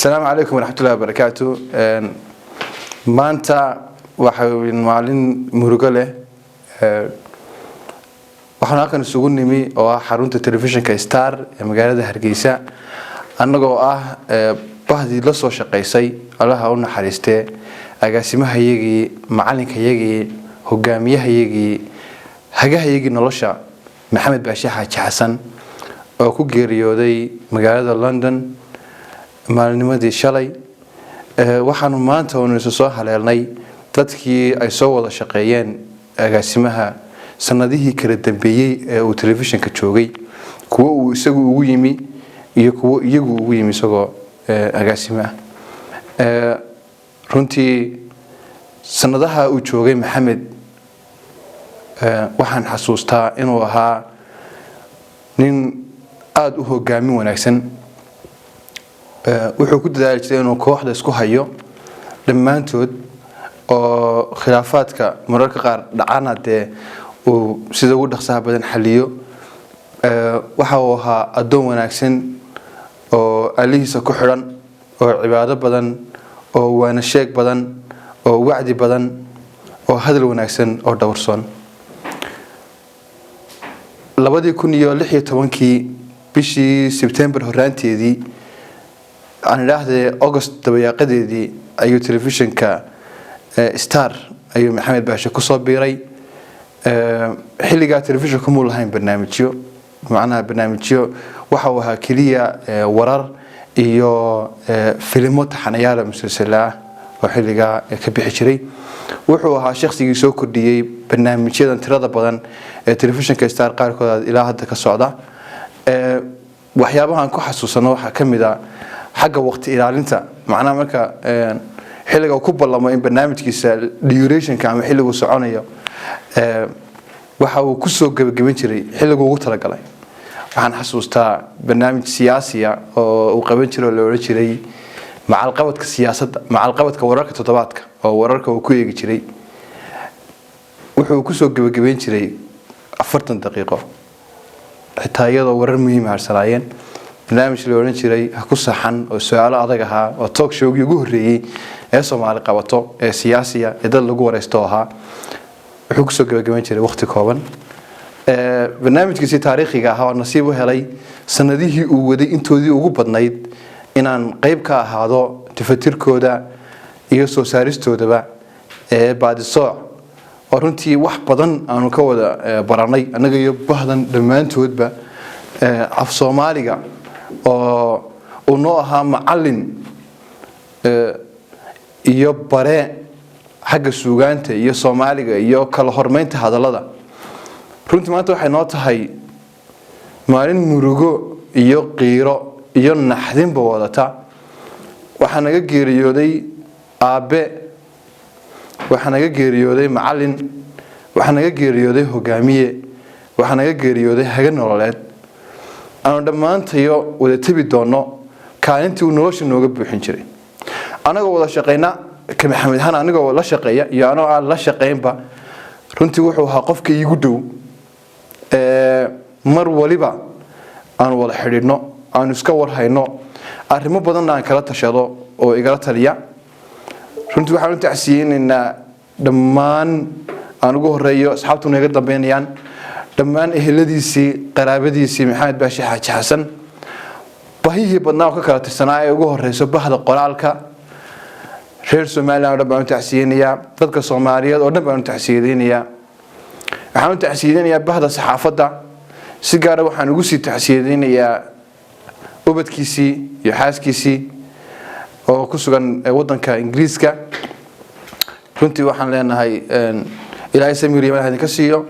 السلام عليكم ورحمة الله وبركاته. maanta waxa maalin murugo leh waxaan halkan isugu nimi oo ah xarunta telefishinka Qaar ee magaalada Hargeysa annagoo ah bahdii la soo shaqeysay Allaha u naxariistay agaasimahayagii macallinkayagii hogaamiyahayagii hagahayagii nolosha maxamed baashe xaaji xasan oo ku geeriyooday magaalada London maalinimadii shalay waxaanu maanta oo soo haleelnay dadkii ay soo wada shaqeeyeen agaasimaha sanadihii kala dambeeyay ee uu telefishinka joogay kuwa uu isagu ugu yimi iyo kuwa iyagu ugu yimi isagoo agaasimaha runtii sanadaha uu joogay maxamed waxaan xasuustaa inuu ahaa nin aad u hogaamin wanaagsan wuxuu ku dadaali jiray inuu kooxda isku hayo dhammaantood oo khilaafaadka mararka qaar dhacana dee uu sida ugu dhaqsaha badan xaliyo waxa uu ahaa adoon wanaagsan oo alihiisa ku xiran oo cibaado badan oo waana sheeg badan oo wacdi badan oo hadal wanaagsan oo dhowrsoon 2016 bishii September horaanteedii aan idhaahday August dabayaaqadeedii ayuu telefishinka Qaar ayuu maxamed baashe ku soo biiray xilliga telefishinka muu lahayn barnaamijyo macnaha barnaamijyo waxa uu ahaa kaliya warar iyo filimo taxanayaal musalsala oo xilliga ka bixi jiray wuxuu ahaa shakhsigii soo kordhiyay barnaamijyadan tirada badan ee telefishinka Qaar qaarkood ilaa hadda ka socda waxyaabahan ku xasuusano waxa kamid ah xagga waqti ilaalinta macnaha marka xilliga ku ballamo in barnaamijkiisa duration-ka ama xilligu soconayo waxa uu ku soo gabagaban jiray xilligu ugu talagalay waxaan xasuustaa barnaamij siyaasi ah oo uu qaban jiray oo la oran jiray macalqabadka siyaasadda macalqabadka wararka toddobaadka oo wararka uu ku eegi jiray wuxuu ku soo gabagaban jiray 40 daqiiqo xitaa iyadoo warar muhiim ah harsanaayeen barnaamij la oran jiray ku saxan oo su'aalo adag ahaa oo talk show-gii ugu horeeyay ee Soomaali qabato ee siyaasiga ee dad lagu wareysto ahaa wuxuu ku soo gabagaban jiray waqti kooban barnaamijkiisa taariikhiga ah oo nasiib u helay sanadihii uu waday intoodii ugu badnayd inaan qayb ka ahaado tifatirkooda iyo soo saaristoodaba baadisooc oo runtii wax badan aanu ka wada baranay anaga iyo bahdan dhammaantoodba af Soomaaliga oo uu noo ahaa macallin iyo bare xagga suugaanta iyo Soomaaliga iyo kala hormeynta hadallada runtii maanta waxay noo tahay maalin murugo iyo qiiro iyo naxdinba wadata waxa naga geeriyooday aabe waxa naga geeriyooday macallin waxa naga geeriyooday hogaamiye waxa naga geeriyooday haga nololeed aanu dhammaantayo wada tabi doono kaalintii uu nolosha nooga buuxin jiray anagoo wada shaqeyna ka maxamed han anagoo la shaqeeya iyo anoo aan la shaqeynba runtii wuxuu ahaa qofka iigu dhow mar waliba aan wada xidhiidhno aan iska warhayno arrimo badan aan kala tashado oo igala taliya runtii waxaan u tacsiyeynaa dhammaan aan ugu horeeyo asxaabtu naga dambeynayaan dhammaan eheladiisii qaraabadiisii maxamed baashe xaaji xasan bahihii badnaa oo ka kala tirsanaa ee ugu horeyso bahda qoraalka reer Soomaaliland oo dhan baan u tacsiyeynaa dadka Soomaaliyeed oo dhan baan u tacsiyeynaa waxaan u tacsiyeynaa bahda saxaafadda si gaar ah waxaan ugu sii tacsiyeynaa ubadkiisii iyo xaaskiisii oo ku sugan wadanka Ingiriiska runtii waxaan leenahay ilaahay samir iyo idinka siiyo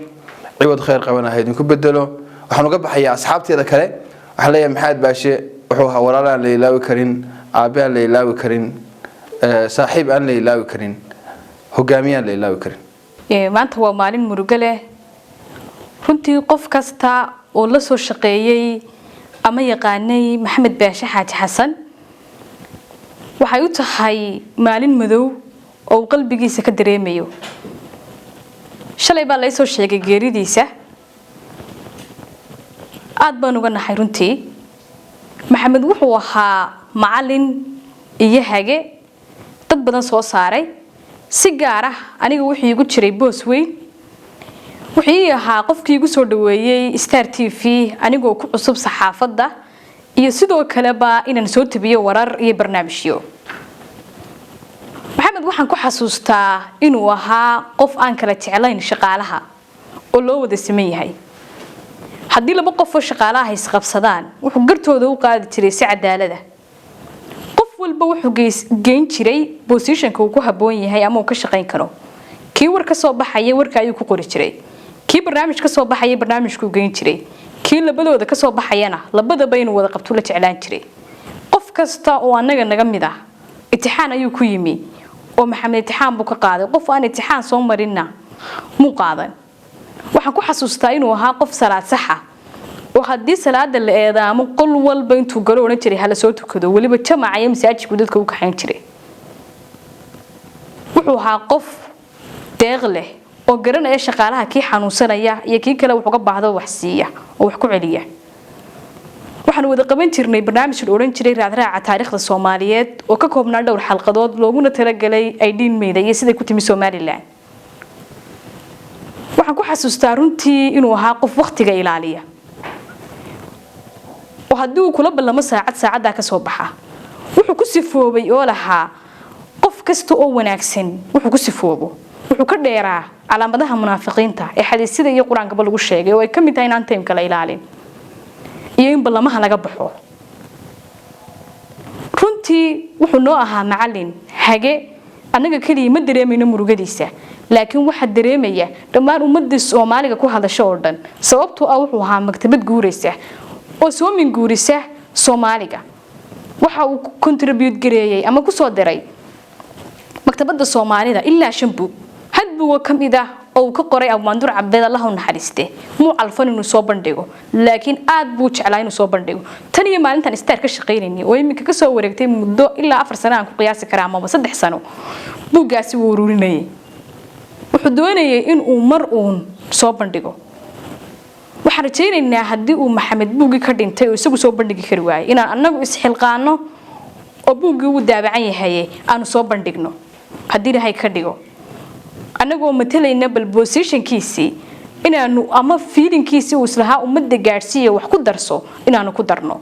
ciwad khayr qabana idinku bedelo waxaan uga baxayaa asxaabteeda kale waxaan leeyahay maxamed baashe wuxuu ahaa walaalaan la ilaawi karin aabe aan la ilaawi karin saaxiib aan la ilaawi karin hogaamiye aan la ilaawi karin maanta waa maalin murugo leh runtii qof kasta oo la soo shaqeeyay ama yaqaanay maxamed baashe xaaji xasan waxay u tahay maalin madow oo qalbigiisa ka dareemayo shalay baa la soo sheegay geeridiisa aad baan uga naxay runtii maxamed wuxuu ahaa macallin iyo hage dad badan soo saaray si gaar ah aniga wixii igu jiray boos weyn wixii ahaa qofkii igu soo dhaweeyay Star TV anigoo ku cusub saxaafadda iyo sidoo kale ba inaan soo tabiyo warar iyo barnaamijyo maxamed waxaan ku xasuustaa inuu ahaa qof aan kala jeclayn shaqaalaha oo loo wada siman yahay haddii laba qof oo shaqaalaha is qabsadaan wuxuu gartooda u qaadi jiray si cadaalad ah qof walba wuxuu geyn jiray positionka uu ku haboon yahay ama uu ka shaqayn karo kii war ka soo baxay warka ayuu ku qori jiray kii barnaamij ka soo baxay barnaamijku geyn jiray kii labadooda ka soo baxayana labadaba inuu wada qabto la jeclaan jiray qof kasta oo anaga naga mid ah imtixaan ayuu ku yimi oo maxamed imtixaan buu ka qaaday qof aan imtixaan soo marina muu qaadan waxaan ku xasuustaa inuu ahaa qof salaad sax ah oo haddii salaada la eedaamo qol walba intuu galo oran jiray hala soo tukado waliba jamaca iyo masaajidku dadka u kaxayn jiray wuxuu ahaa qof deeq leh oo garanaya shaqaalaha kii xanuunsanaya iyo kii kale wuxuu ka baahdo wax siiya oo wax ku celiya waxaan wada qaban jirnay barnaamij la oran jiray raadraaca taariikhda Soomaaliyeed oo ka koobnaa dhowr xalqadood looguna talagalay ay dhiinmeeda iyo sida ku timi Soomaaliland waxaan ku xasuustaa runtii inuu ahaa qof waqtiga ilaaliya oo haddii uu kula ballamo saacada ka soo baxa wuxuu ku sifoobay oo lahaa qof kasta oo wanaagsan wuxuu ku sifoobo wuxuu ka dheeraa calaamadaha munaafiqiinta ee xadiisida iyo quraanka lagu sheegay oo ay ka mid tahay inaan time kala ilaalin iyo in ballamaha laga baxo runtii wuxuu noo ahaa macallin hage anaga kaliya ma dareemayno murugadiisa laakiin waxa dareemaya dhammaan ummadda Soomaaliga ku hadasho oo dhan sababtoo ah wuxuu ahaa maktabad guuraysa oo soo min guurisa Soomaaliga waxa uu contribute gareeyay ama ku soo diray maktabadda Soomaalida ilaa 5 buug had buug kamid ah oo ka qoray Abwaandur Cabbeed Allah u naxariiste muu calfan inuu soo bandhigo laakiin aad buu jeclaa inuu soo bandhigo tan iyo maalintan Star ka shaqeynayay oo iminka ka soo wareegtay muddo ilaa 4 sano aan ku qiyaasi karaa ama 3 sano buugaasi wuu ururinayay wuxuu doonayay in uu mar uun soo bandhigo waxaan rajaynaynaa haddii uu maxamed buugi ka dhintay oo isagu soo bandhigi kari waayay inaan anagu isxilqaano oo buugi uu daabacan yahay aanu soo bandhigno haddii ilaahay ka dhigo anagoo matalayna bal positionkiisii inaanu ama feelingkiisii uu islahaa ummadda gaarsiiyo wax ku darso inaanu ku darno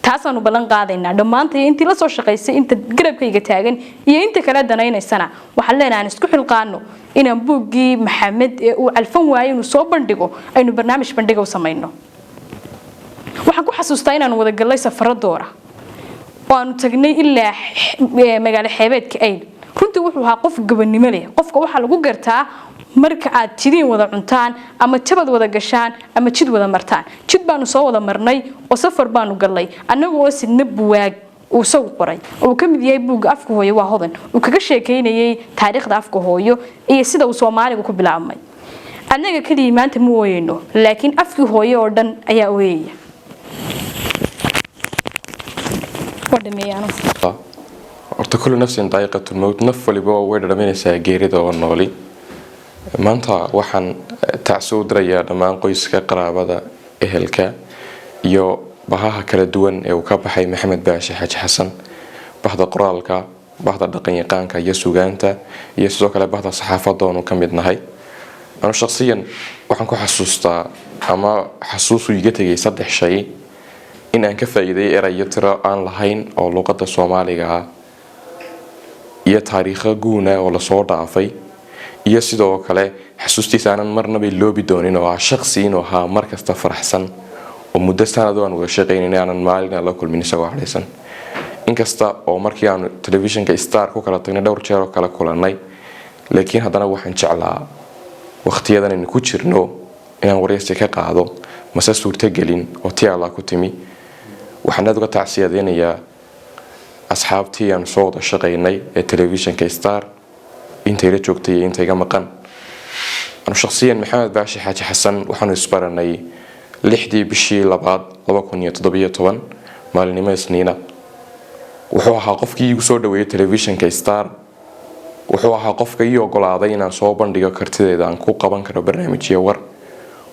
taasaanu balan qaadaynaa dhamaantii intii la soo shaqeysay inta garabkayga taagan iyo inta kala danaynaysana waxaan leenahay isku xilqaano inaan buuggii maxamed ee uu alfan waayay inuu soo bandhigo aynu barnaamij bandhiga u sameeyno waxaan ku xasuustaa inaan wada galay safaro doora oo aanu tagnay ilaa magaalo xeebeedka Ayl runtii wuxuu ahaa qof gabanimo leh qofka waxa lagu gartaa marka aad jidin wada cuntaan ama jabad wada gashaan ama jid wada martaan jid baanu soo wada marnay oo safar baanu galay anagoo sidna buwaag uu soo qoray oo ka mid yahay buugga afka hooyo waa hodan uu kaga sheekeynayay taariikhda afka hooyo iyo sida uu Soomaaliga ku bilaabmay anaga kaliya maanta ma ooyeyno laakiin afkii hooyo oo dhan ayaa ooyaya wadameyano horta kullu nafsin daa'iqatul mawt naf waliba way dhadhaminaysaa geerida oo nooli maanta waxaan tacsi u dirayaa dhammaan qoyska qaraabada ehelka iyo bahaha kala duwan ee uu ka baxay maxamed baashe xaaji xasan bahda qoraalka bahda dhaqan yaqaanka iyo suugaanta iyo sidoo kale bahda saxaafadda oo ka mid nahay anu shakhsiyan waxaan ku xasuustaa ama xasuusu iga tagay 3 shay in aan ka faa'iiday erayo tiro aan lahayn oo luqadda Soomaaliga ah iyo taariikh guuna oo la soo dhaafay iyo sidoo kale xasuustiisa aanan marnaba loobi doonin oo shakhsi inuu ahaa markasta faraxsan oo muddo sanad aan uga shaqeynay aanan maalin la kulmin isagoo xariisan inkasta oo markii aan telefishinka Star ku kala tagnay dhowr jeer oo kala kulanay laakiin haddana waxaan jeclaa waqtiyadan in ku jirno inaan wareysi ka qaado mase suurtagelin oo tiyaala ku timi waxaan aad uga tacsiyadeynayaa asxaabtii aan soo wada shaqeynay ee telefishinka Star intay la joogtay intay ga maqan anu shakhsiyan maxamed baashe xaaji xasan waxaanu isbaranay 6 bishii 2017 maalinimo isniina wuxuu ahaa qofkii igu soo dhaweeyay telefishinka Star wuxuu ahaa qofka ii ogolaaday inaan soo bandhigo kartideeda aan ku qaban karo barnaamijyo war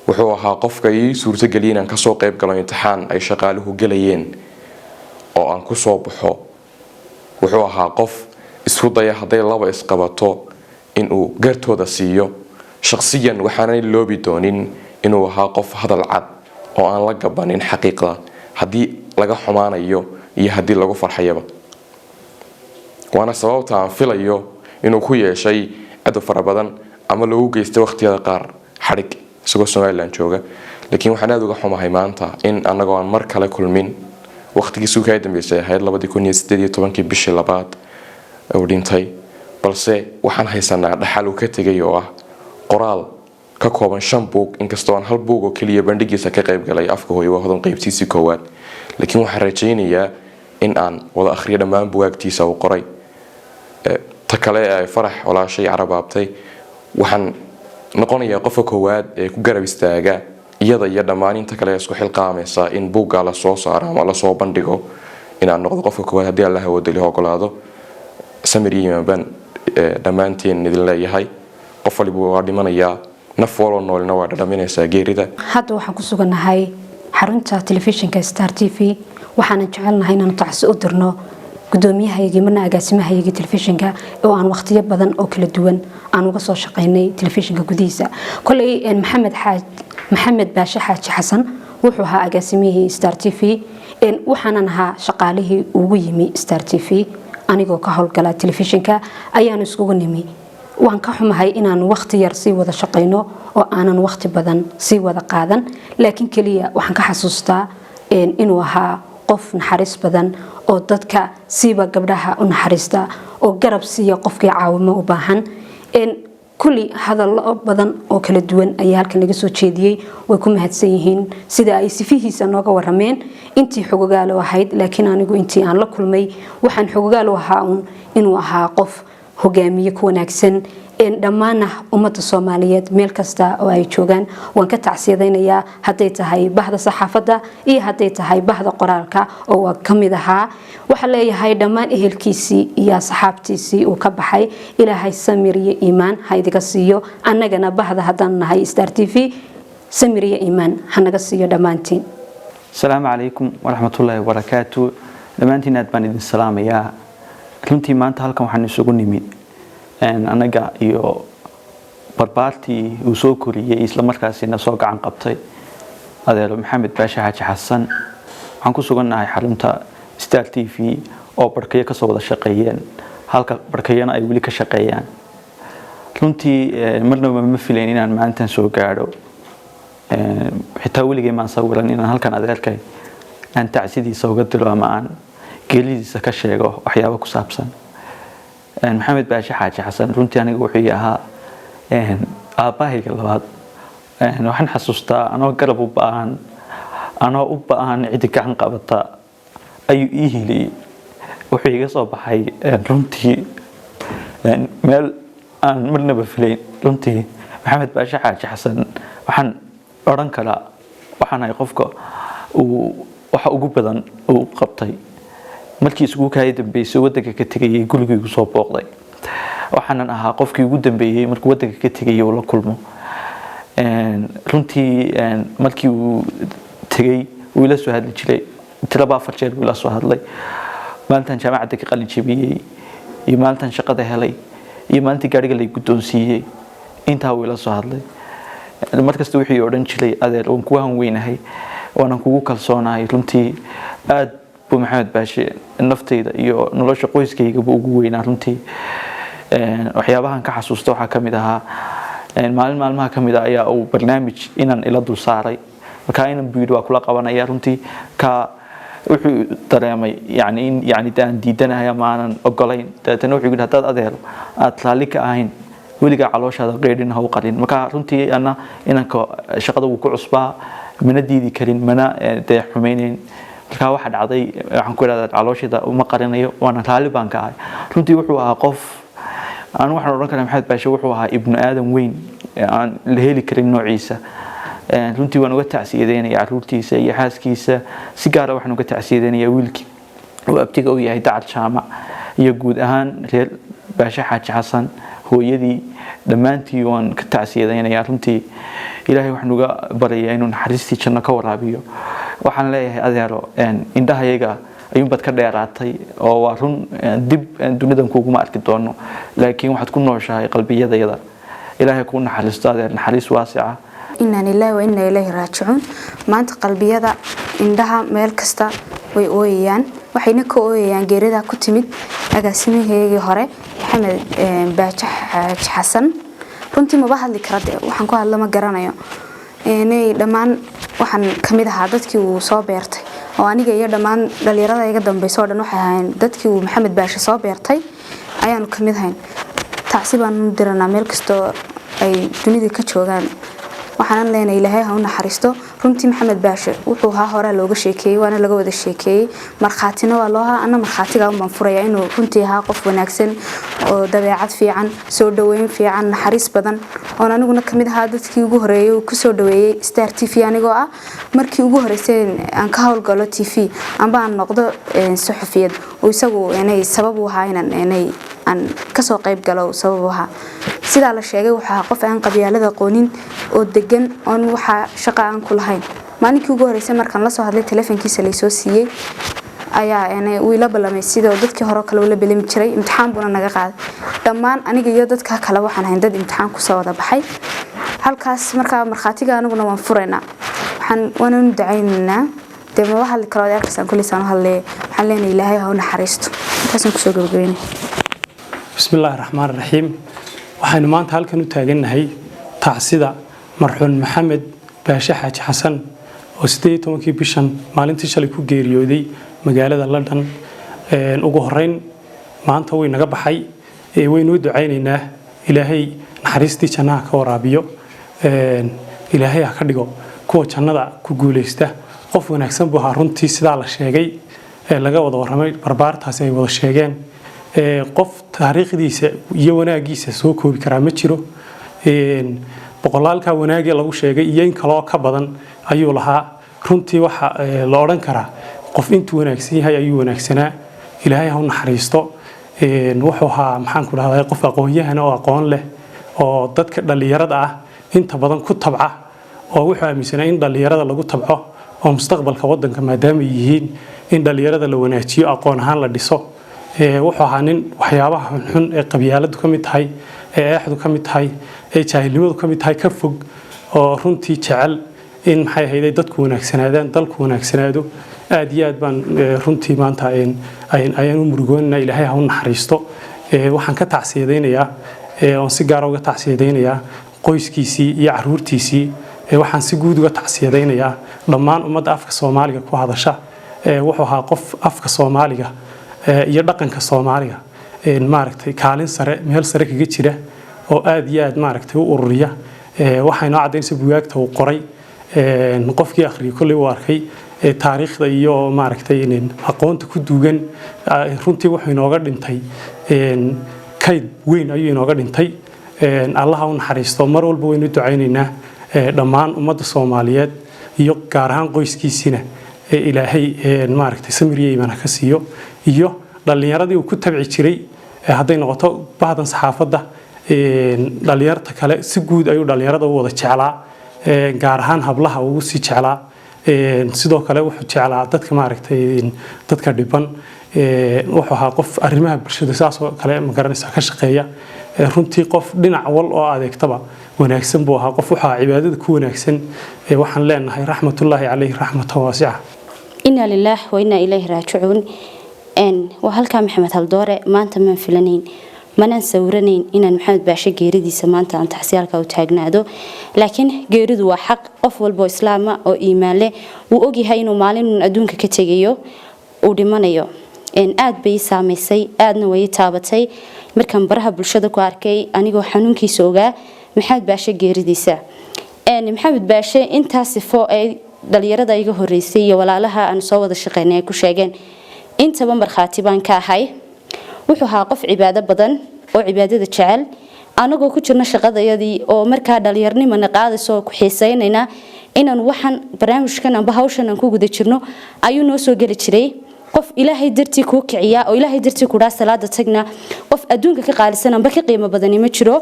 wuxuu ahaa qofka ii suurtageliyay inaan ka soo qayb galo imtixaan ay shaqaaluhu galayeen oo aan ku soo baxo wuxuu ahaa qof isku daya hadday laba isqabato inuu gartooda siiyo shakhsiyan waxaanay loobi doonin inuu ahaa qof hadal cad oo aan la gabanin xaqiiqda haddii laga xumaanayo iyo haddii lagu farxayaba waana sababta aan filayo inuu ku yeeshay cadu fara badan ama lagu geystay waqtiyada qaar xarig isagoo Somaliland jooga laakiin waxaan aad uga xumahay maanta in anagoo aan mar kale kulmin waqtigiisu ka dambeysay ahayd 2018 bishii labaad oo dhintay balse waxaan haysanaa dhaxal uu ka tagay oo ah qoraal ka kooban 5 buug inkastoo aan hal buug oo kaliya bandhigiisa ka qayb galay afka hooyo waa hodan qaybtiisii koowaad laakiin waxaan rajaynayaa in aan wada akhriyo dhammaan buugagtiisa uu qoray ta kale ay farax walaashay carabaabtay waxaan noqonayaa qofka koowaad ee ku garab istaaga iyada iyo dhammaan inta kale isku xilqaamaysa in buugga la soo saaro ama la soo bandhigo inaan noqdo qofka koowaad haddii Allah wadali ogolaado samiriye ban dhammaantiin idin leeyahay qof waliba waa dhimanayaa naf walba noolna waa dhadhaminaysaa geerida hadda waxaan ku suganahay xarunta telefishinka Star TV waxaan jecelnahay inaan tacsi u dirno gudoomiyahaygii marna agaasimahaygii telefishinka oo aan waqtiyo badan oo kala duwan aan uga soo shaqeynay telefishinka gudihiisa kulay maxamed baashe xaaji xasan wuxuu ahaa agaasimihii Star TV waxaan ahaa shaqaalihii ugu yimi Star TV anigoo ka howlgala telefishinka ayaan iskugu nimi waan ka xumahay inaan waqti yar sii wada shaqeyno oo aanan waqti badan sii wada qaadan laakiin kaliya waxaan ka xasuustaa inuu ahaa qof naxariis badan oo dadka siiba gabdhaha u naxariista oo garab siiya qofkii caawimo u baahan kulli hadallo badan oo kala duwan ayaa halkan laga soo jeediyay way ku mahadsan yihiin sida ay sifihiisa nooga warameen intii xogogaal ahayd laakiin anigu intii aan la kulmay waxaan xogogaal u ahaa inuu ahaa qof hogaamiye ku wanaagsan dhammaan ummadda Soomaaliyeed meel kasta oo ay joogaan waan ka tacsiyadaynayaa haday tahay bahda saxaafadda iyo haday tahay bahda qoraalka oo kamid ahaa waxa leeyahay dhammaan ehelkiisii iyo asxaabtiisii uu ka baxay ilaahay samir iyo iimaan haydiga siiyo annagana bahda hadan nahay Star TV samir iyo iimaan hanaga siiyo dhamaantiin السلام عليكم ورحمة الله وبركاته دمانتين أدبان إذن السلام يا runtii maanta halkan waxaan isugu nimid anaga iyo barbaartii uu soo koriyay isla markaasina soo gacan qabtay adeero maxamed baashe xaaji xasan waxaan ku sugannahay xarunta Star TV oo barkaya ka soo wada shaqeeyeen halka barkayana ay weli ka shaqeeyaan runtii marnaba ma filayn inaan maanta soo gaaro xitaa weligay ma sawiran inaan halkan adeerkay aan tacsidiisa uga dilo ama aan geelidiisa ka sheego waxyaabo ku saabsan maxamed baashe xaaji xasan runtii aniga wuxuu yahaa aabahayga labaad waxaan xasuustaa anoo garab u baahan cidi gacan qabata ayuu ii heliyay wuxuu iga soo baxay runtii meel aan marnaba filayn runtii maxamed baashe xaaji xasan waxaan oran kala waxaan ay qofka waxa ugu badan uu qabtay markii isugu kaay dambeysay wadanka ka tagay gurigiigu soo booqday waxaan ahaa qofkii ugu dambeeyay markii wadanka ka tagay oo la kulmo runtii markii uu tagay uu la soo hadli jiray tilaba 4 jeer uu la soo hadlay maalintan jaamacadda ka qalin jabiyay iyo maalintan shaqada helay iyo maalintii gaariga la guddoonsiiyay intaa uu la soo hadlay markasta wixii oran jiray adeer oo ku han weynahay waan kugu kalsoonahay runtii aad buu maxamed baashe naftayda iyo nolosha qoyskayga buu ugu weynaa runtii waxyaabahan ka xasuusto waxa kamid ahaa maalmaha kamid ah ayaa uu barnaamij inaan ila dul saaray marka inaan biiro waa kula qabanaya runtii ka wuxuu dareemay yani daan diidanahay ama aanan ogolayn dadana wuxuu yiri hadaad adeer aad raali ka ahayn weliga calooshaada qeydin ha u qalin marka runtii ana inanka shaqada uu ku cusbaa mana diidi karin mana de xumeyneen marka waxa dhacday waxaan ku raadad caloosheeda uma qarinayo waana raali baan ka ahay runtii wuxuu ahaa qof aan waxaan oran karaa maxamed baashe wuxuu ahaa ibnu aadan weyn aan la heli karin noociisa runtii waan uga tacsiyadeynayaa caruurtiisa iyo xaaskiisa si gaar ah waxaan uga tacsiyadeynayaa wiilkii oo abtiga uu yahay dacar jaamac iyo guud ahaan reer baashe xaaji xasan hooyadii dhammaantii waan ka tacsiyadeynayaa runtii ilaahay waxaan uga baryayaa inuu naxariistii janno ka waraabiyo waxaan leeyahay adeero indhahayaga ayuunbaad ka dheeraatay oo waa run dib dunidan kuguma arki doono laakiin waxaad ku nooshahay qalbiyadayada ilaahay kuu naxariisto adeer naxariis waasica inna lillahi wa inna ilayhi raaji'uun maanta qalbiyada indhaha meel kasta way ooyayaan waxayna ka ooyayaan geerida ku timid agaasimaheegii hore maxamed baashe xasan runtii ma hadli kara waxaan ku hadlo ma garanayo inay dhamaan waxaan kamid ahaa dadkii uu soo beertay oo aniga iyo dhamaan dhalinyarada iga dambeysay oo dhan waxay ahayn dadkii uu maxamed baashe soo beertay ayaanu kamid ahayn tacsi baan diranaa meel kasta ay dunida ka joogaan waxaan leenahay ilaahay ha u naxariisto runtii maxamed baashe wuxuu ahaa hore looga sheekeeyay waana laga wada sheekeeyay marxaatina waa loo ahaa ana marxaatiga baan furaya inuu runtii ahaa qof wanaagsan oo dabeecad fiican soo dhaweyn fiican naxariis badan oo aniguna kamid ahaa dadkii ugu horeeyay uu ku soo dhaweeyay Star TV anigoo ah markii ugu horeysay aan ka hawlgalo TV amba aan noqdo suxufiyad oo isagu inay sabab u ahaa inay aan ka soo qayb galo sabab u ahaa sida la sheegay waxa qof aan qabyaalada qoonin oo degan oo waxa shaqo aan ku lahayn maalinkii ugu horeysay markaan la soo hadlay telefoonkiisa la soo siiyay ayaa wiila balamay sidoo dadkii hore kale wala balami jiray imtixaan buna naga qaaday dhamaan aniga iyo dadka kale waxaan ahayn dad imtixaan ku soo wada baxay halkaas markaa marxaatiga aniguna waan fureynaa waxaan ducaynaynaa ma hadli karo adeerkaas kulli saan hadlay waxaan leenahay ilaahay ha u naxariisto intaasaan ku soo gabagabeynay bismillaahir rahmaanir rahiim waxaan maanta halkan u taaganahay tacsida marxuum maxamed baashe xaaji xasan oo 18 bishan maalintii shalay ku geeriyooday magaalada London ugu horeyn maanta way naga baxay waynu ducaynaynaa ilaahay naxariistii jannaha ka waraabiyo ilaahay ha ka dhigo kuwa jannada ku guuleysta qof wanaagsan buu ahaa runtii sidaa la sheegay laga wada waramay barbaartaasi ay wada sheegeen qof taariikhdiisa iyo wanaagiisa soo koobi kara ma jiro boqolaalka wanaagii lagu sheegay iyo in kale oo ka badan ayuu lahaa runtii waxa la oran karaa qof intuu wanaagsan yahay ayuu wanaagsanaa ilaahay ha u naxariisto wuxuu ahaa maxaan ku dhahdaa qof aqoon-yahan oo aqoon leh oo dadka dhalinyarada ah inta badan ku tabca oo wuxuu aaminsanaa in dhalinyarada lagu tabco oo mustaqbalka wadanka maadaama yihiin in dhalinyarada la wanaajiyo aqoon ahaan la dhiso wuxuu ahaa nin waxyaabaha xun ee qabyaaladu ka mid tahay ee eexdu ka mid tahay ee jaahilnimadu ka mid tahay ka fog oo runtii jecel in maxay ahayd dadku wanaagsanaadaan dalku wanaagsanaado aad iyo aad baan runtii maanta ayaan u murugoonaa ilaahay ha u naxariisto waxaan ka tacsiyadeynayaa oo si gaar ah uga tacsiyadeynayaa qoyskiisii iyo caruurtiisii waxaan si guud uga tacsiyadeynayaa dhammaan ummadda afka Soomaaliga ku hadasha wuxuu ahaa qof afka Soomaaliga iyo dhaqanka Soomaaliga maaragtay kaalin sare meel sare kaga jira oo aad iyo aad maaragtay u ururiya waxayna cadeynaysaa buugaagta uu qoray qofkii akhriyo kulli uu arkay taariikhda iyo maaragtay in aqoonta ku duugan runtii wuxuu inooga dhintay kayd weyn ayuu inooga dhintay Allah u naxariisto mar walba waynu ducaynaynaa dhammaan ummadda Soomaaliyeed iyo gaar ahaan qoyskiisina ilaahay maaragtay samiriye iman ka siiyo iyo dhalinyaradii uu ku tabci jiray haday noqoto bahdan saxaafadda dhalinyarta kale si guud ayuu dhalinyarada u wada jeclaa gaar ahaan hablaha ugu si jeclaa sidoo kale wuxuu jeclaa dadka maaragtay dadka dhiban wuxuu ahaa qof arrimaha bulshada saas oo kale ma garanaysa ka shaqeeya runtii qof dhinac wal oo adeegtaba wanaagsan buu ahaa qof waxa cibaadada ku wanaagsan waxaan leenahay raxmatullaahi calayhi raxmatan waasica inna lillahi wa inna ilayhi raaji'uun wa halka maxamed haldoore maanta ma filanayn mana sawiranayn inaan maxamed baashe geeridiisa maanta aan taxsiyalka u taagnaado laakiin geeridu waa xaq qof walba islaam oo iimaan leh uu og yahay inuu maalin adduunka ka tagayo uu dhimanayo aad bay saameysay aadna way taabatay markaan baraha bulshada ku arkay anigoo xanuunkiisa ogaa maxamed baashe geeridiisa maxamed baashe intaas sifo ay dhalinyarada iga horeysay iyo walaalaha aan soo wada shaqeynay ku sheegeen intaba marxaati baan ka ahay wuxuu ahaa qof cibaado badan oo cibaadada jecel anagoo ku jirna shaqadayadii oo markaa dhalinyarnimana qaadayso ku xiiseynayna inaan waxan barnaamijkan amba hawshan aan ku guda jirno ayuu noo soo gali jiray qof ilaahay dartii ku kiciya oo ilaahay dartii ku raa salaada tagna qof adduunka ka qaalisan amba ka qiimo badan ma jiro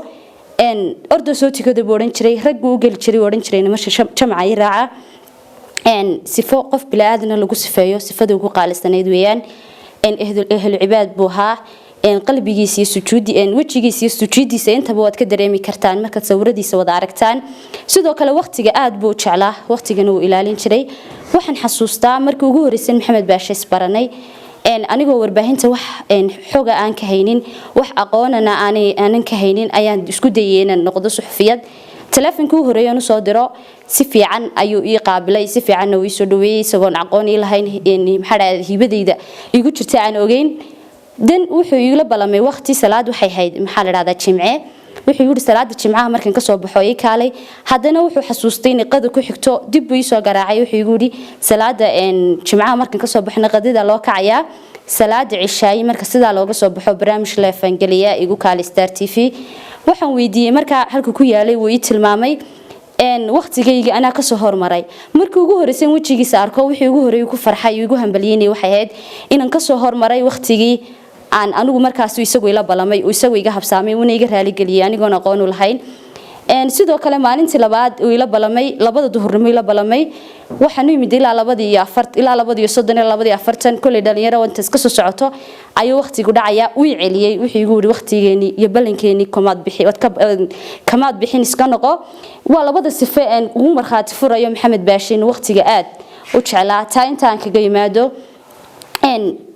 ordo soo tikada booran jiray rag uu gali jiray oran jiray nimasha jamacay raaca sifo qof bilaaadna lagu sifeeyo sifada ugu qaalisanayd weeyaan ehlu cibaad buu ahaa qalbigiisa iyo sujuudi wajigiisa iyo sujuudiisa intaba waad ka dareemi kartaan marka sawiradiisa wada aragtaan sidoo kale waqtiga aad buu jeclaa waqtigana uu ilaalin jiray waxaan xasuustaa markii ugu horeysay maxamed baashe isbaranay anigoo warbaahinta wax xoga aan ka haynin wax aqoonana aanan ka haynin ayaan isku dayay inaan noqdo suxufiyad telefonkii horeeyay soo diro si fiican ayuu ii qaabilay si fiican uu soo dhaweeyay isagoon aqoon ii lahayn maxaa hibadeyda igu jirta aan ogeyn dan wuxuu iila balamay waqti salaad waxay hayd maxaa la raada jimce wuxuu yiri salaada jimcaha markan ka soo baxo ay kaalay hadana wuxuu xasuustay in qada ku xigto dib uu soo garaacay wuxuu yiri salaada jimcaha markan ka soo baxna qadida loo kacayaa salaada cishaay marka sida looga soo baxo barnaamij la fangeliya igu kaali Star TV waxaan weydiiyay marka halka ku yaalay wuu ii tilmaamay waqtigayga ana ka soo hormaray markii ugu horeysay wajigiisa arko wixii ugu horeeyay ku farxay igu hambaliyay waxay ahayd inaan ka soo hormaray waqtigii aan anigu markaas isagu ila balamay oo isagu iga habsaamay una iga raali galiyay anigoon aqoon u lahayn sidoo kale maalintii labaad uu ila balamay labada duhurnimo ila balamay waxaan imid ilaa 2:04 ilaa 2:30 ilaa 2:40 kulli dhalinyaro inta iska soo socoto ayuu waqtigu dhacaya uu celiyay wixii igu yiri waqtigeeni iyo balankeeni kamaad bixin iska noqo waa labada sifo ugu marxaati furayo maxamed baashe waqtiga aad u jeclaa taa intaan kaga yimaado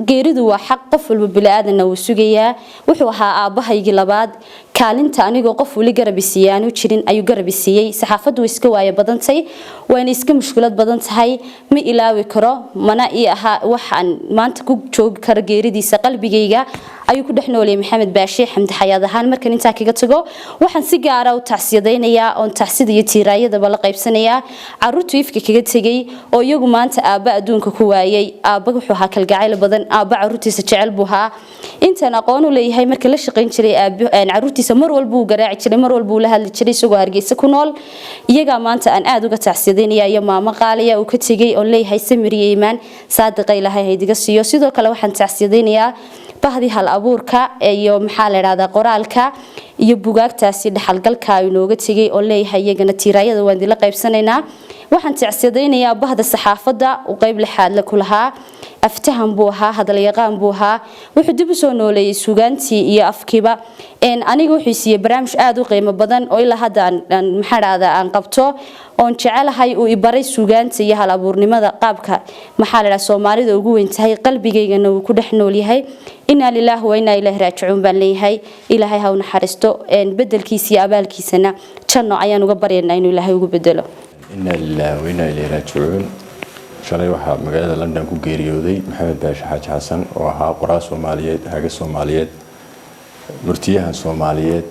geeridu waa xaq qof walba bilaadanna uu sugayaa wuxuu ahaa aabahaygii labaad kaalinta anigoo qof wali garabisiiyaan u jirin ayuu garabisiiyay saxaafadu iska waaya badantay waana iska mushkilad badan tahay ma ilaawi karo mana ii aha waxaan maanta ku joogi karo geeridiisa qalbigayga ayuu ku dhaxnoolay maxamed baashe xamdi xayaad ahaan markan inta kaga tago waxaan si gaar ah u tacsiyadeynayaa oo tacsida iyo tiiraayada la qaybsanayaa caruurtu ifka kaga tagay oo iyagu maanta aaba adduunka ku waayay aaba wuxuu ahaa kalgacayl badan aaba caruurtiisa jecel buu ahaa intaan aqoon u leeyahay marka la shaqeyn jiray caruurtiisa mar walba uu garaaci jiray mar walba uu la hadli jiray isagoo Hargeysa ku nool iyaga maanta aan aad uga tacsiyadeynayaa iyo maama qaaliya uu ka tagay oo leeyahay samir iyo iimaan saadiqa ilaahay haydiga siiyo sidoo kale waxaan tacsiyadeynayaa bahdi hal abuurka iyo maxaa la yiraahdaa qoraalka iyo bugaagtaasi dhaxalgalka ay nooga tagay oo leeyahay iyagana tiiraayada waan dila qaybsanaynaa waxaan tacsiyadeynayaa bahda saxaafada oo qayb lixaad la kulahaa aftahan buu ahaa hadal yaqaan buu ahaa wuxuu dib u soo nooleeyay suugaantii iyo afkiiba aniga wuxuu siiyay barnaamij aad u qiimo badan oo ilaa hadda maxaa raada aan qabto oon jecelahay uu ibaray suugaanta iyo hal abuurnimada qaabka maxaa la Soomaalida ugu weyn tahay qalbigeygana uu ku dhex nool yahay inna lillahi wa inna ilayhi raaji'uun baan leeyahay ilaahay ha u naxariisto bedelkiisa iyo abaalkiisana janno ayaan uga baryaynaa inuu ilaahay ugu bedelo inna lillahi wa inna ilayhi raaji'uun shalay waxa magaalada London ku geeriyooday maxamed baashe xaaji xasan oo ahaa qoraa Soomaaliyeed haga Soomaaliyeed murtiyahan Soomaaliyeed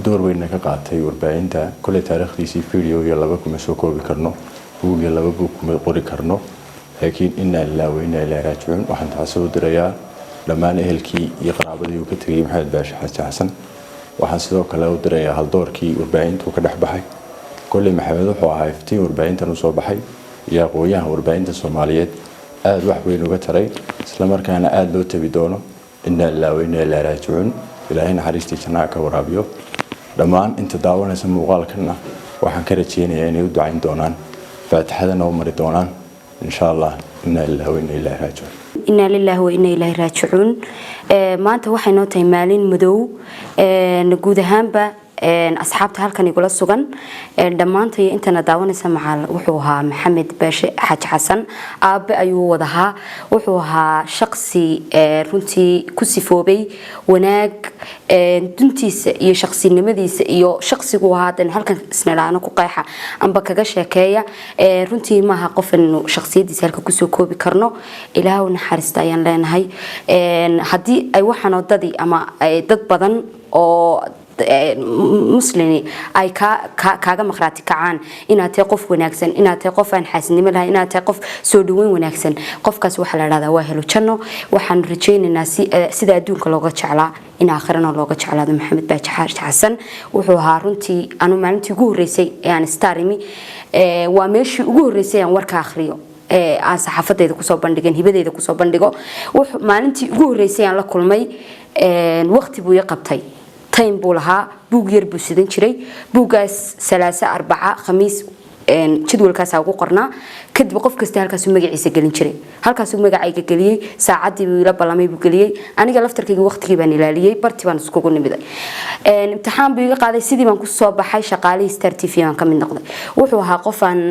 door weyn ka qaatay warbaahinta kulli taariikhdiisa video iyo laba kuma soo koobi karno buug iyo laba buug kuma qori karno laakiin inna lillahi wa inna ilayhi raaji'uun waxaan taasoo dirayaa dhammaan ehelkii iyo qaraabadii uu ka tagay maxamed baashe xaaji xasan waxaan sidoo kale u dirayaa hal doorkii warbaahintu ka dhex baxay kulli maxamed wuxuu ahaa iftiin warbaahintan u soo baxay iyo aqoonyahan warbaahinta Soomaaliyeed aad wax weyn uga taray isla markaana aad loo tabi doono inna lillahi wa inna ilayhi raaji'uun ilaahay naxariistii jannada ka waraabiyo dhammaan inta daawanaysa muuqaalkana waxaan ka rajeynayaa inay u ducayn doonaan faatixadana u mari doonaan insha Allah inna lillahi wa inna ilayhi raaji'uun inna lillahi wa inna ilayhi raaji'uun maanta waxay noo tahay maalin madow guud ahaanba asxaabta halkan igula sugan dhamaantay intana daawanaysa macal wuxuu ahaa maxamed baashe xaaji xasan aabe ayuu wadahaa wuxuu ahaa shakhsi runtii ku sifoobay wanaag duntiisa iyo shakhsinimadiisa iyo shakhsigu ahaa halkan isnalaana ku qeexa amba kaga sheekeeya runtii maaha qof inuu shakhsiyadiisa halka ku soo koobi karno ilaahu naxariista ayaan leenahay hadii ay waxaan wadadii ama dad badan oo muslimi ay kaaga maqraati kacaan inaad tahay qof wanaagsan inaad tahay qof aan xaasinimo lahayn inaad tahay qof soo dhaweyn wanaagsan qofkaas waxa la yiraahdaa waa helo janno waxaan rajaynaynaa sida adduunka looga jeclaa in aakhirana looga jeclaado maxamed baashe xaaji xasan wuxuu ahaa runtii anu maalintii ugu horeysay ee aan starimi waa meeshii ugu horeysay aan warka akhriyo aan saxaafadeyda ku soo bandhigan hibadeeda ku soo bandhigo maalintii ugu horeysay aan la kulmay waqti buu ii qabtay time buu lahaa buug yar buu sidan jiray buugaas 3 4 khamiis jadwalkaas ugu qornaa kadib qof kasta halkaas uu magaciisa gelin jiray halkaas uu magacayga geliyay saacadii uu ila ballamay buu geliyay aniga laftarkayga waqtigii baan ilaaliyay barti baan iskugu nimiday imtixaan buu iga qaaday sidii baan ku soo baxay shaqaalihii Star TV aan ka mid noqday wuxuu ahaa qof aan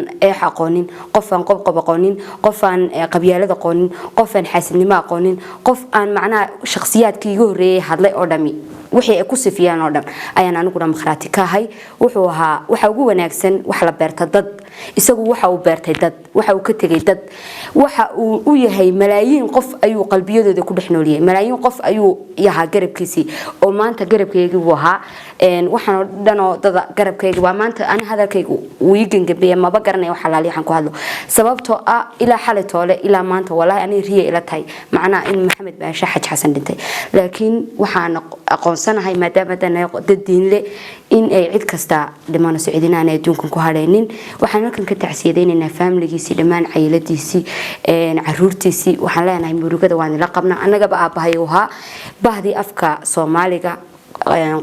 aqoonin qof aan qob aqoonin qof aan qabyaalad aqoonin qof aan xaasidnimo aqoonin qof aan macnaa shakhsiyaadkii iga horeeyay hadlay oo dhami wixii ay ku sifiyaan oo dhan ayaan aniguna makhraati ka ahay wuxuu ahaa waxa ugu wanaagsan wax la beerta dad isagu waxa uu beertay dad waxa uu ka tagay dad waxa uu u yahay malaayiin qof ayuu qalbiyadooda ku dhexnooliyay malaayiin qof ayuu yahay garabkiisii oo maanta garabkaygu uu ahaa waxaan dhanoo dada garabkayga waa maanta ani hadalkaygu uu ii gangabeeyay maba garanay wax xalaali waxaan ku hadlo sababtoo ah ilaa xalay toole ilaa maanta wallahi ani riya ila tahay macnaa in maxamed baashe xaaji xasan dhintay laakiin waxaan aqoonsanahay maadaama dad diinle in ay cid kasta dhimaan socodinaan adduunkan ku hadheenin waxaan halkan ka tacsiyadeynaynaa family-giisii dhammaan cayladiisii caruurtiisii waxaan leenahay murugada waan ila qabnaa annagaba aabahay u ahaa bahdii afka Soomaaliga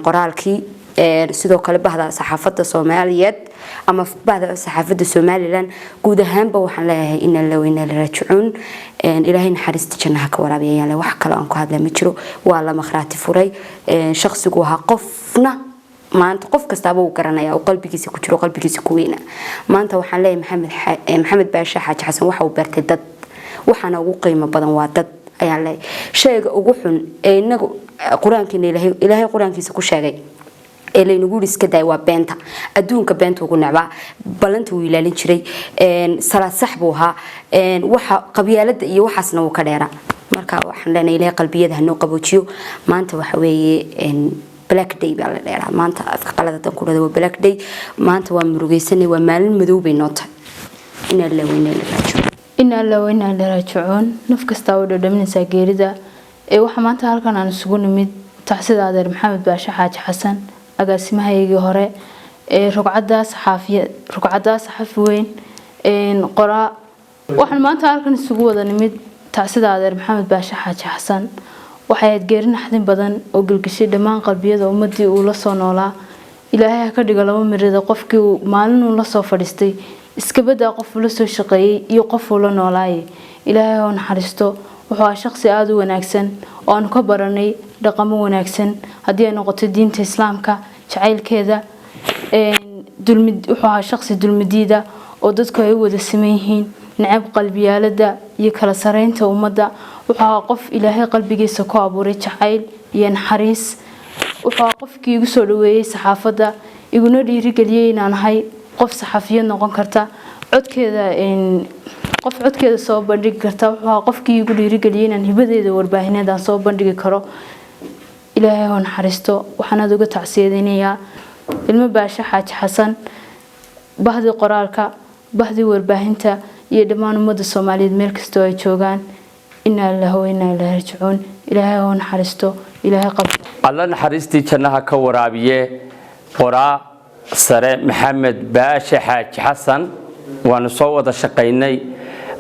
qoraalkii sidoo kale bahda saxaafadda Soomaaliyeed ama bahda saxaafadda Somaliland guud ahaanba waxaan leeyahay in la weyna la raajicuun ilaahay naxariista jannaha ka waraabiyay wax kale aan ku hadla ma jiro waa la makhraati furay shakhsigu ahaa qofna maanta qof kasta uu garanaya oo qalbigiisa ku jiro qalbigiisa ku weena maanta waxaan leeyahay maxamed baashe xaaji xasan waxa uu beertay dad waxaana ugu qiimo badan waa dad ayaan leeyahay shayga ugu xun ee inagu quraankiina ilaahay quraankiisa ku sheegay ee nagu iska day waa beenta adduunka beenta ugu nacba balanta uu ilaalin jiray salaad sax buu ahaa waxa qabyaalada iyo waxaasna uu ka dheera marka waxaan leenahay ilaahay qalbiyada hanoo qaboojiyo maanta waxa weeye black day baa la dheeraa maanta afka qaladadan ku dhado black day maanta waa murugeysanay waa maalin madow bay noqotay in alla weyna la raajicuun naf kasta oo dhadhaminaysa geerida ee waxa maanta halkan aan isugu nimid tacsida adeer maxamed baashe xaaji xasan agaasimahaygii hore rugcada saxafi weyn qoraa waxaan maanta halkan isugu wada nimid tacsida adeer maxamed baashe xaaji xasan waxay ahayd geeri naxdin badan oo gilgishay dhammaan qalbiyada ummadii uu la soo noolaa ilaahay ha ka dhigo laba mirada qofkii uu maalin uu la soo fadhiistay iska badaa qof la soo shaqeeyay iyo qof uu la noolaayay ilaahay ha naxariisto wuxuu ahaa shakhsi aad u wanaagsan oo aan ka baranay dhaqamo wanaagsan haddii ay noqoto diinta islaamka jacaylkeeda wuxuu ahaa shakhsi dulmidiida oo dadku ay wada siman yihiin nacab qalbiyaalada iyo kala sareynta ummadda wuxuu ahaa qof ilaahay qalbigiisa ku abuuray jacayl iyo naxariis wuxuu ahaa qofkii igu soo dhaweeyay saxaafadda iguna dhiirigeliyay inaan ahay qof saxafiyad noqon karta codkeeda soo bandhigi karta wuxuu ahaa qofkii igu dhiirigeliyay inaan hibadeeda warbaahineed aan soo bandhigi karo ilaahay ha naxariisto waxaan aad uga tacsiyadeynayaa ilmo baashe xaaji xasan bahdii qoraalka bahdii warbaahinta iyo dhammaan ummadda Soomaaliyeed meel kasta oo ay joogaan inna lillahi wa inna ilayhi raajicuun ilaahay ha naxariisto ilaahay qabto alla naxariistii jannaha ka waraabiye qoraa sare maxamed baashe xaaji xasan waanu soo wada shaqaynay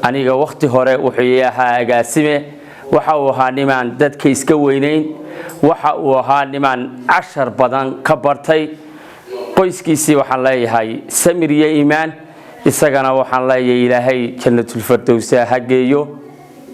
aniga waqti hore wuxuu ahaa agaasime waxa uu ahaa nimaan dadka iska weynayn waxa uu ahaa nimaan 10 badan ka bartay qoyskiisii waxaan leeyahay samir iyo iimaan isagana waxaan leeyahay ilaahay jannatul firdaws ha geeyo